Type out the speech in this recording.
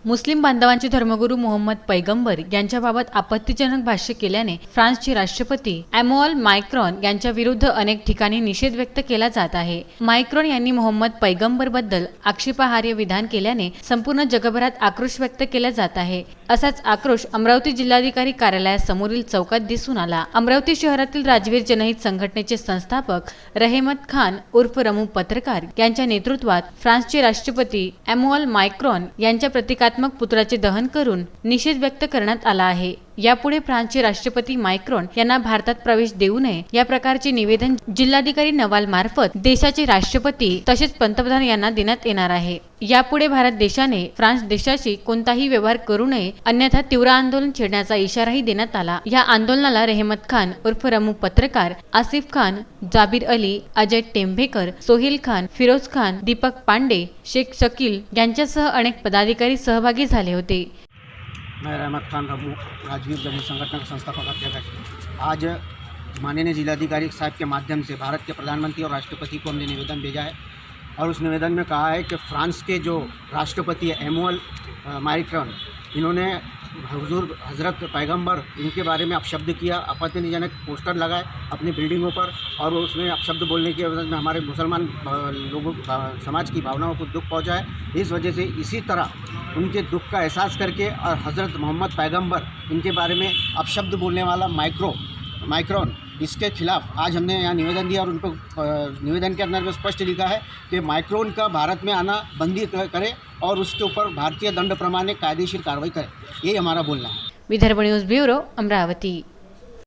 मुस्लिम बांधवांचे धर्मगुरू मोहम्मद पैगंबर यांच्याबाबत आपत्तीजनक भाष्य केल्याने फ्रान्सचे राष्ट्रपती एमॅन्युअल मॅक्रॉन यांच्या विरुद्ध अनेक ठिकाणी निषेध व्यक्त केला जात आहे। मॅक्रॉन यांनी मोहम्मद पैगंबर बद्दल आक्षेपार्ह विधान केल्याने संपूर्ण जगभरात आक्रोश व्यक्त केला जात आहे। असाच आक्रोश अमरावती जिल्हाधिकारी कार्यालयासमोरील चौकात दिसून आला। अमरावती शहरातील राजवीर जनहित संघटनेचे संस्थापक रहमत खान उर्फ रमू पत्रकार यांच्या नेतृत्वात फ्रान्सचे राष्ट्रपती एमॅन्युअल मॅक्रॉन यांच्या प्रतिकात्मक पुतळ्याचे दहन करून निषेध व्यक्त करण्यात आला आहे। यापुढे फ्रान्सचे राष्ट्रपती मॅक्रॉन यांना भारतात प्रवेश देऊ नये या प्रकारचे निवेदन जिल्हाधिकारी नवाल मार्फत देशाचे राष्ट्रपती तसेच पंतप्रधान यांना देण्यात येणार आहे। यापुढे भारत देशाने फ्रान्स देशाशी कोणताही व्यवहार करू नये अन्यथा तीव्र आंदोलन छेडण्याचा इशाराही देण्यात आला। या आंदोलनाला रहमत खान उर्फ रमू पत्रकार, आसिफ खान, जाबिर अली, अजय टेंभेकर, सोहेल खान, फिरोज खान, दीपक पांडे, शेख शकील यांच्यासह अनेक पदाधिकारी सहभागी झाले होते। मैं रहमत खान रमू राजवीर जनहित संगठन का संस्थापक अध्यक्ष। आज माननीय जिलाधिकारी साहब के माध्यम से भारत के प्रधानमंत्री और राष्ट्रपति को हमने निवेदन भेजा है और उस निवेदन में कहा है कि फ्रांस के जो राष्ट्रपति है एमैन्युअल मैक्रॉन, इन्होंने हुजूर हज़रत पैगंबर इनके बारे में अपशब्द किया, आपत्तिजनक पोस्टर लगाए अपनी बिल्डिंगों पर और उसमें अपशब्द बोलने की वजह में हमारे मुसलमान लोगों समाज की भावनाओं को दुख पहुंचा है। इस वजह से इसी तरह उनके दुख का एहसास करके और हज़रत मोहम्मद पैगंबर इनके बारे में अपशब्द बोलने वाला मॅक्रॉन इसके खिलाफ आज हमने यहाँ निवेदन दिया और उनको निवेदन के अंदर में स्पष्ट लिखा है कि मॅक्रॉन का भारत में आना बंदी करे और उसके ऊपर भारतीय दंड प्रमाणे कायदेशीर कार्रवाई करे। ये हमारा बोलना है। Vidarbha news bureau, Amravati.